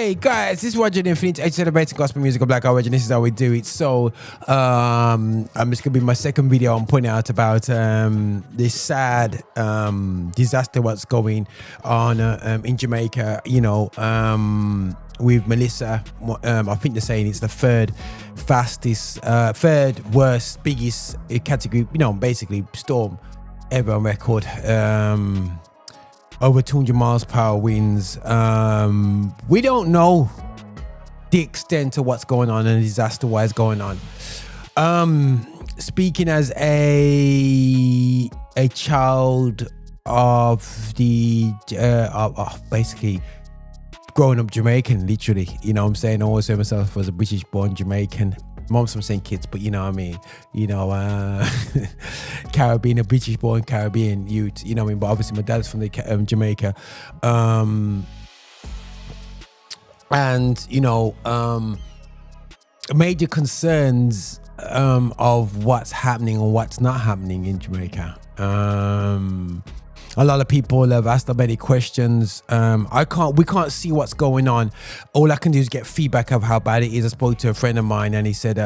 Hey guys, this is Roger the Infinite, celebrating gospel music of Black origin. This is how we do it. So, it's gonna be my second video. I'm pointing out about this sad disaster what's going on in Jamaica. You know, with Melissa. I think they're saying it's the third worst, biggest category. You know, basically storm ever on record. Over 200 miles per hour winds. We don't know the extent of what's going on and the disaster wise going on. Speaking as a child of the basically growing up Jamaican, literally, you know what I'm saying? I always say myself as a British-born Jamaican. Mom's from St. Kitts, but you know what I mean, you know, Caribbean, a British-born Caribbean youth, you know what I mean, but obviously my dad's from the Jamaica, and you know, major concerns of what's happening or what's not happening in Jamaica. A lot of people have asked many questions. We can't see what's going on. All I can do is get feedback of how bad it is. I spoke to a friend of mine and he said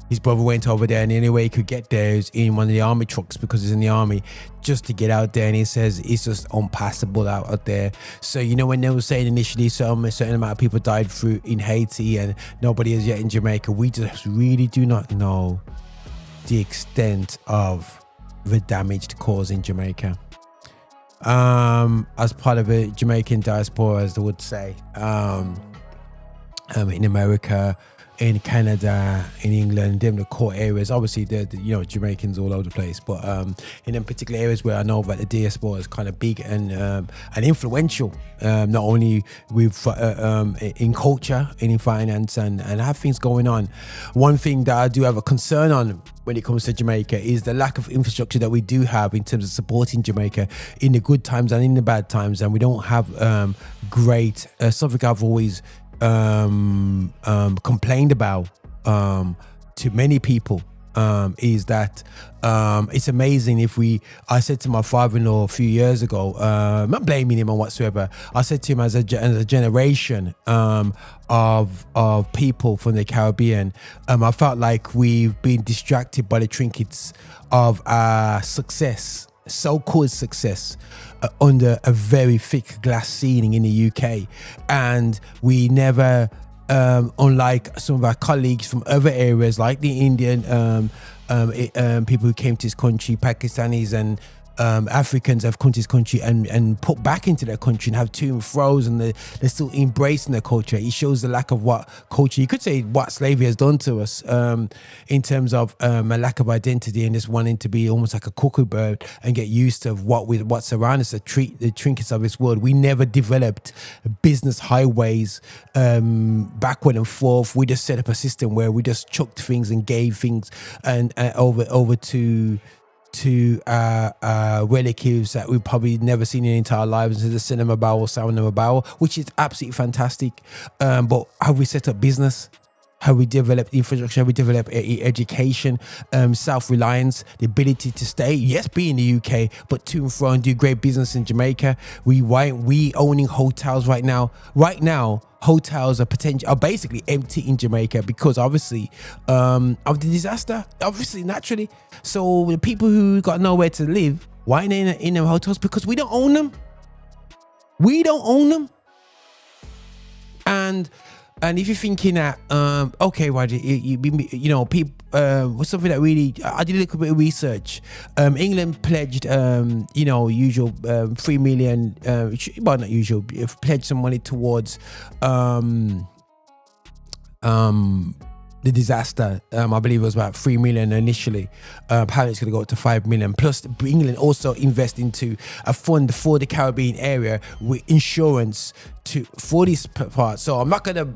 his brother went over there and the only way he could get there is in one of the army trucks because he's in the army, just to get out there. And he says it's just unpassable out there. So, you know, when they were saying initially a certain amount of people died through in Haiti and nobody is yet in Jamaica, we just really do not know the extent of the damage caused in Jamaica. As part of a Jamaican diaspora, as they would say, in America, in Canada, in England, them the core areas. Obviously, the you know, Jamaicans all over the place, but in them particular areas where I know that the diaspora is kind of big and influential, not only with in culture, in finance, and have things going on. One thing that I do have a concern on when it comes to Jamaica is the lack of infrastructure that we do have in terms of supporting Jamaica in the good times and in the bad times, and we don't have great something I've always complained about to many people is that it's amazing if I said to my father-in-law a few years ago, I'm not blaming him on whatsoever, I said to him as a generation of people from the Caribbean, I felt like we've been distracted by the trinkets of our success, so-called success, under a very thick glass ceiling in the UK, and we never, unlike some of our colleagues from other areas like the Indian people who came to this country, Pakistanis and Africans have come to this country and put back into their country and have to and fro's, and they're still embracing their culture. It shows the lack of what culture, you could say what slavery has done to us, in terms of a lack of identity and just wanting to be almost like a cuckoo bird and get used to what's around us, the trinkets of this world. We never developed business highways backward and forth. We just set up a system where we just chucked things and gave things and over to relatives that we've probably never seen in our entire lives, into the cinema barrel, cinema barrel, which is absolutely fantastic. But have we set up business? Have we developed infrastructure? Have we developed education, self-reliance, the ability to stay, yes, be in the UK, but to and fro and do great business in Jamaica? We owning hotels right now. Right now, hotels are basically empty in Jamaica because obviously of the disaster, obviously, naturally. So the people who got nowhere to live, why ain't they in them hotels? Because we don't own them. We don't own them. And if you're thinking that, okay, Roger, you know, people, was something that really, I did a little bit of research. England pledged, you know, usual 3 million, well, not usual, pledged some money towards the disaster. I believe it was about 3 million initially. Apparently it's going to go up to 5 million. Plus, England also invest into a fund for the Caribbean area with insurance for this part. So I'm going to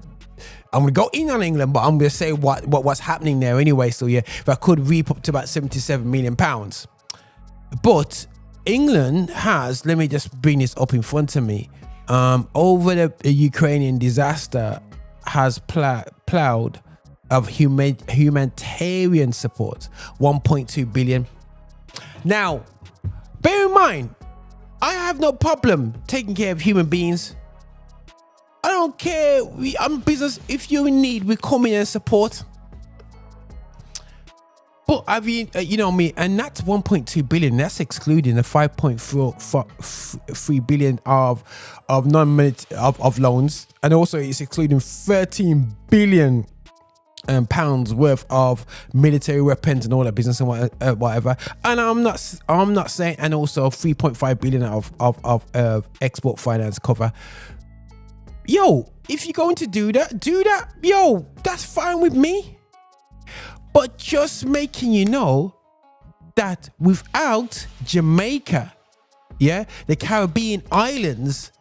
go in on England, but I'm going to say what's happening there anyway. So yeah, if I could reap up to about 77 million pounds. But England has, let me just bring this up in front of me, over the Ukrainian disaster has plowed of humanitarian support, 1.2 billion. Now, bear in mind, I have no problem taking care of human beings. I don't care. I'm business. If you're in need, we come in and support. But I mean, you know me, and that's 1.2 billion. That's excluding the 5.3 billion of of loans, and also it's excluding 13 billion pounds worth of military weapons and all that business and whatever. And I'm not saying, and also 3.5 billion of export finance cover. Yo, if you're going to do that. Yo, that's fine with me. But just making you know that without Jamaica, yeah, the Caribbean islands,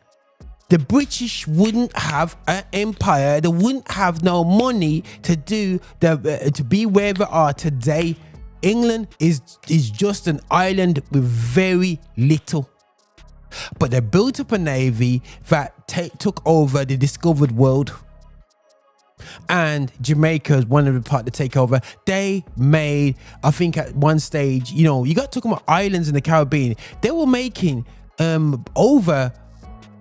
the British wouldn't have an empire. They wouldn't have no money to do to be where they are today. England is just an island with very little. But they built up a navy that took over the discovered world. And Jamaica is one of the part to take over. They made, I think at one stage, you know, you got talking about islands in the Caribbean. They were making over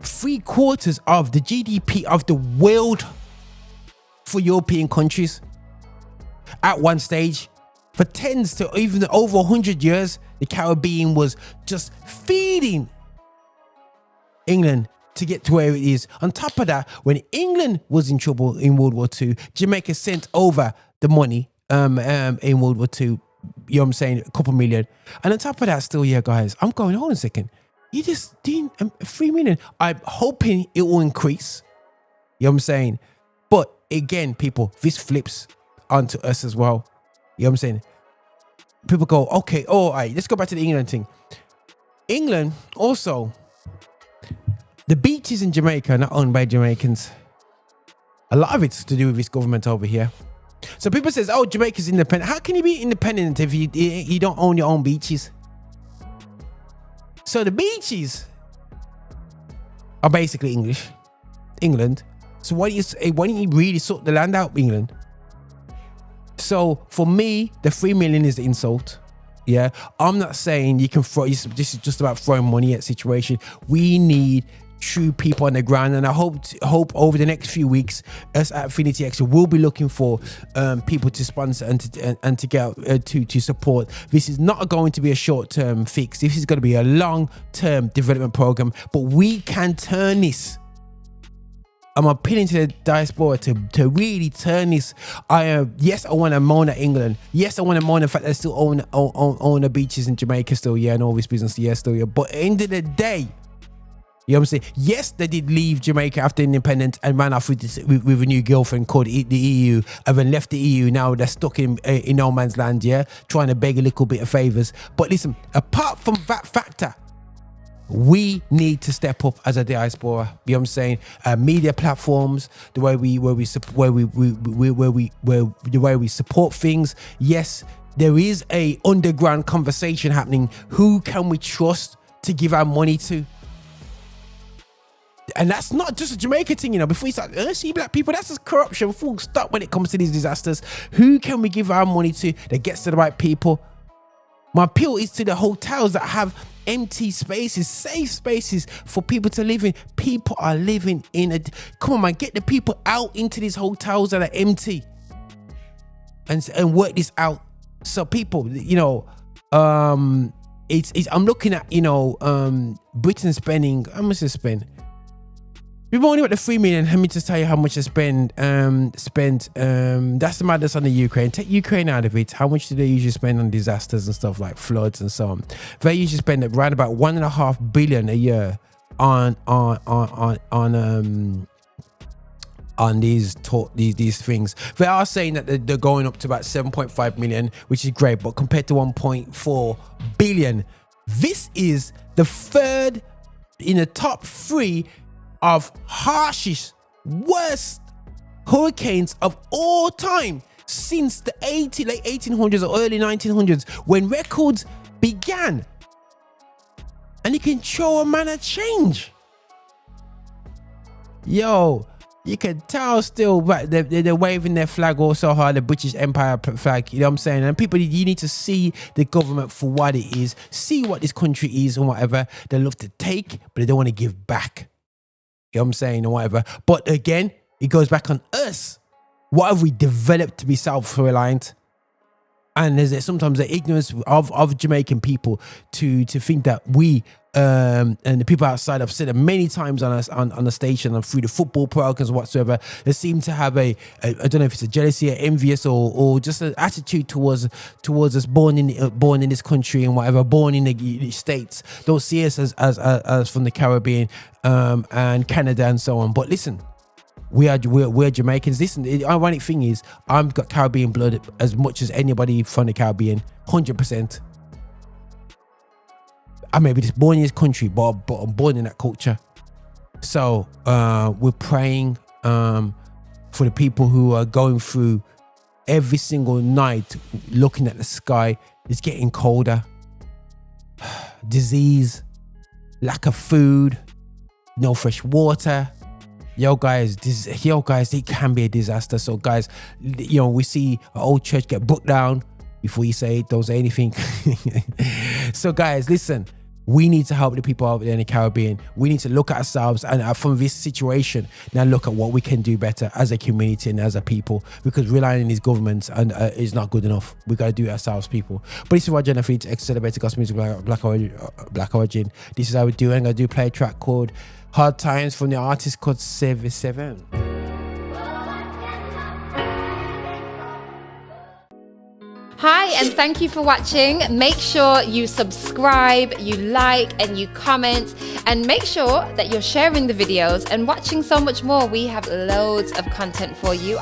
3/4 of the GDP of the world for European countries at one stage. For tens to even over 100 years, the Caribbean was just feeding England to get to where it is. On top of that, when England was in trouble in World War II, Jamaica sent over the money in World War II. You know what I'm saying? A couple million. And on top of that, still, yeah, guys, I'm going, hold on a second. You just did 3 million. I'm hoping it will increase. You know what I'm saying? But again, people, this flips onto us as well. You know what I'm saying? People go, okay, all right, let's go back to the England thing. England also, the beaches in Jamaica are not owned by Jamaicans. A lot of it's to do with this government over here. So people says, oh, Jamaica's independent. How can you be independent if you don't own your own beaches? So the beaches are basically England. So why don't you really sort the land out, England? So for me, the 3 million is the insult. Yeah, I'm not saying you can throw. This is just about throwing money at situation. We need true people on the ground, and I hope over the next few weeks, us at Affinity Extra will be looking for people to sponsor and to get to support. This is not going to be a short-term fix. This is going to be a long-term development program, but we can turn this. I'm appealing to the diaspora to really turn this. Yes, I want to moan at England. Yes, I want to moan the fact that they still own the beaches in Jamaica still, yeah, and all this business, yeah, still, yeah. But at the end of the day, you know what I'm saying? Yes, they did leave Jamaica after independence and ran off with a new girlfriend called the EU, and then left the EU. Now they're stuck in no man's land, yeah, trying to beg a little bit of favors. But listen, apart from that factor, we need to step up as a diaspora. You know what I'm saying? Media platforms, the way we support things. Yes, there is a underground conversation happening. Who can we trust to give our money to? And that's not just a Jamaica thing, you know. Before you start, see black people, that's just corruption. Full stop when it comes to these disasters. Who can we give our money to that gets to the right people? My appeal is to the hotels that have empty spaces, safe spaces for people to live in. People are living in come on, man, get the people out into these hotels that are empty and work this out. So people, you know, I'm looking at, you know, Britain spending, how much they spend? We've only got the 3 million. Let me just tell you how much I spend. That's the madness on the Ukraine. Take Ukraine out of it. How much do they usually spend on disasters and stuff like floods and so on? They usually spend around about 1.5 billion a year on these things. They are saying that they're going up to about 7.5 million, which is great. But compared to 1.4 billion, this is the third in the top 3 of harshest, worst hurricanes of all time since the late 1800s or early 1900s, when records began. And you can show a man a change. Yo, you can tell still, but they're waving their flag also hard, the British Empire flag, you know what I'm saying? And people, you need to see the government for what it is, see what this country is and whatever. They love to take, but they don't want to give back. You know what I'm saying, or whatever. But again, it goes back on us. What have we developed to be self-reliant? And there's sometimes the ignorance of Jamaican people to think that we and the people outside, I've said it many times on the station and through the football programs whatsoever, they seem to have I don't know if it's a jealousy or envious or just an attitude towards us born in this country and whatever, born in the States. Don't see us as from the Caribbean and Canada and so on. But listen, we're Jamaicans. Listen, the ironic thing is I've got Caribbean blood as much as anybody from the Caribbean, 100%. I may be just born in this country, but I'm born in that culture. So we're praying for the people who are going through every single night looking at the sky. It's getting colder. Disease, lack of food, no fresh water. Yo guys, it can be a disaster. So guys, we see an old church get broke down before you don't say anything. So guys, listen, we need to help the people out there in the Caribbean. We need to look at ourselves and from this situation now look at what we can do better as a community and as a people, because relying on these governments is not good enough. We got to do it ourselves, people. But this is why Jennifer to celebrate the gospel music Black Origin. This is how we do it. I'm going to play a track called Hard Times from the artist called 77. Hi, and thank you for watching. Make sure you subscribe, you like, and you comment, and make sure that you're sharing the videos and watching so much more. We have loads of content for you.